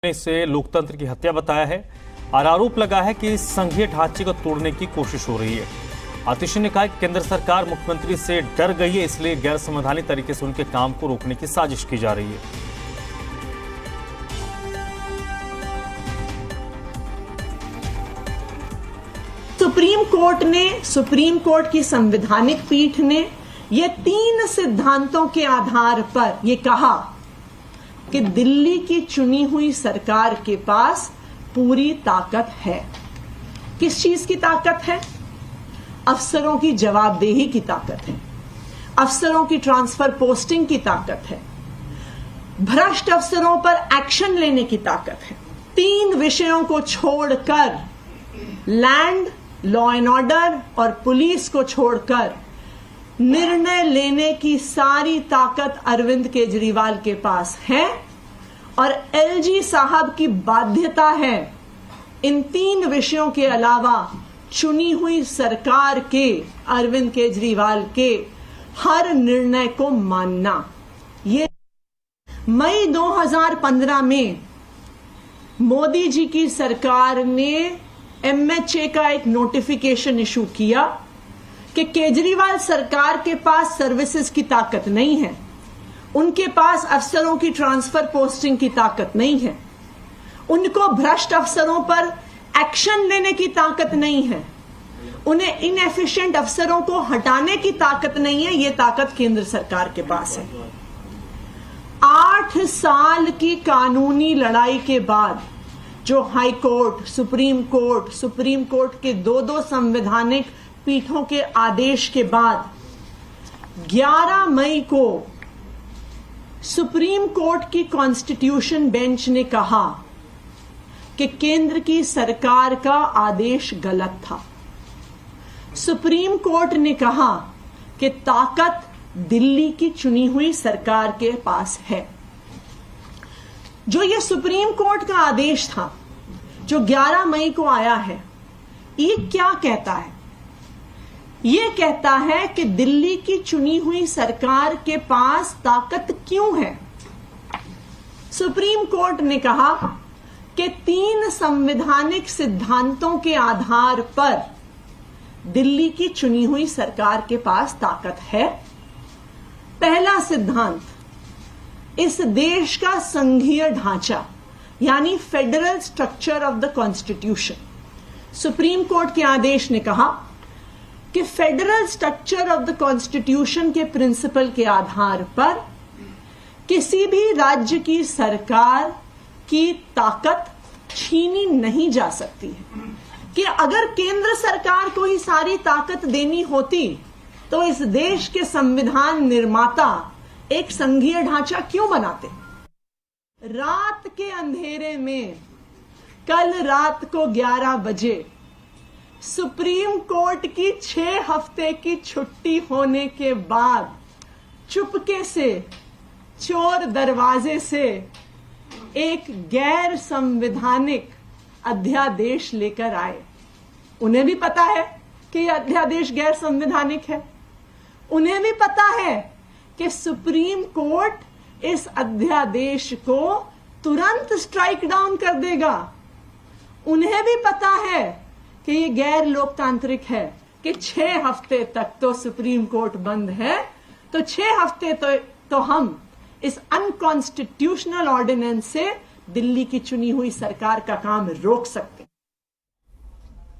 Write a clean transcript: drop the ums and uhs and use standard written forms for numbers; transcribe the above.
इसे लोकतंत्र की हत्या बताया है और आरोप लगा है कि संघीय ढांचे को तोड़ने की कोशिश हो रही है। आतिशी ने कहा कि केंद्र सरकार मुख्यमंत्री से डर गई है, इसलिए गैर संवैधानिक तरीके से उनके काम को रोकने की साजिश की जा रही है। सुप्रीम कोर्ट की संवैधानिक पीठ ने ये 3 सिद्धांतों के आधार पर यह कहा कि दिल्ली की चुनी हुई सरकार के पास पूरी ताकत है। किस चीज की ताकत है? अफसरों की जवाबदेही की ताकत है, अफसरों की ट्रांसफर पोस्टिंग की ताकत है, भ्रष्ट अफसरों पर एक्शन लेने की ताकत है। 3 विषयों को छोड़कर, लैंड, लॉ एंड ऑर्डर और पुलिस को छोड़कर, निर्णय लेने की सारी ताकत अरविंद केजरीवाल के पास है और एलजी साहब की बाध्यता है इन 3 विषयों के अलावा चुनी हुई सरकार के, अरविंद केजरीवाल के हर निर्णय को मानना। ये मई 2015 में मोदी जी की सरकार ने एमएचए का एक नोटिफिकेशन इशू किया कि केजरीवाल सरकार के पास सर्विसेज की ताकत नहीं है, उनके पास अफसरों की ट्रांसफर पोस्टिंग की ताकत नहीं है, उनको भ्रष्ट अफसरों पर एक्शन लेने की ताकत नहीं है, उन्हें इनएफिशिएंट अफसरों को हटाने की ताकत नहीं है। यह ताकत केंद्र सरकार के पास है। 8 साल की कानूनी लड़ाई के बाद जो हाई कोर्ट, सुप्रीम कोर्ट के 2 संवैधानिक पीठों के आदेश के बाद 11 मई को सुप्रीम कोर्ट की कॉन्स्टिट्यूशन बेंच ने कहा कि केंद्र की सरकार का आदेश गलत था। सुप्रीम कोर्ट ने कहा कि ताकत दिल्ली की चुनी हुई सरकार के पास है। जो ये सुप्रीम कोर्ट का आदेश था जो 11 मई को आया है, ये क्या कहता है? ये कहता है कि दिल्ली की चुनी हुई सरकार के पास ताकत क्यों है? सुप्रीम कोर्ट ने कहा कि 3 संवैधानिक सिद्धांतों के आधार पर दिल्ली की चुनी हुई सरकार के पास ताकत है। पहला सिद्धांत, इस देश का संघीय ढांचा यानी federal structure of the constitution. Supreme court के आदेश ने कहा कि federal structure of the constitution के प्रिंसिपल के आधार पर किसी भी राज्य की सरकार की ताकत छीनी नहीं जा सकती है। कि अगर केंद्र सरकार को ही सारी ताकत देनी होती तो इस देश के संविधान निर्माता एक संघीय ढांचा क्यों बनाते? रात के अंधेरे में कल रात को 11 बजे सुप्रीम कोर्ट की 6 हफ्ते की छुट्टी होने के बाद चुपके से चोर दरवाजे से एक गैर संवैधानिक अध्यादेश लेकर आए। उन्हें भी पता है कि यह अध्यादेश गैर संवैधानिक है, उन्हें भी पता है कि सुप्रीम कोर्ट इस अध्यादेश को तुरंत स्ट्राइक डाउन कर देगा। उन्हें भी पता है कि ये गैर लोकतांत्रिक है कि 6 हफ्ते तक तो सुप्रीम कोर्ट बंद है, तो 6 हफ्ते तो हम इस अनकॉन्स्टिट्यूशनल ऑर्डिनेंस से दिल्ली की चुनी हुई सरकार का काम रोक सकते हैं।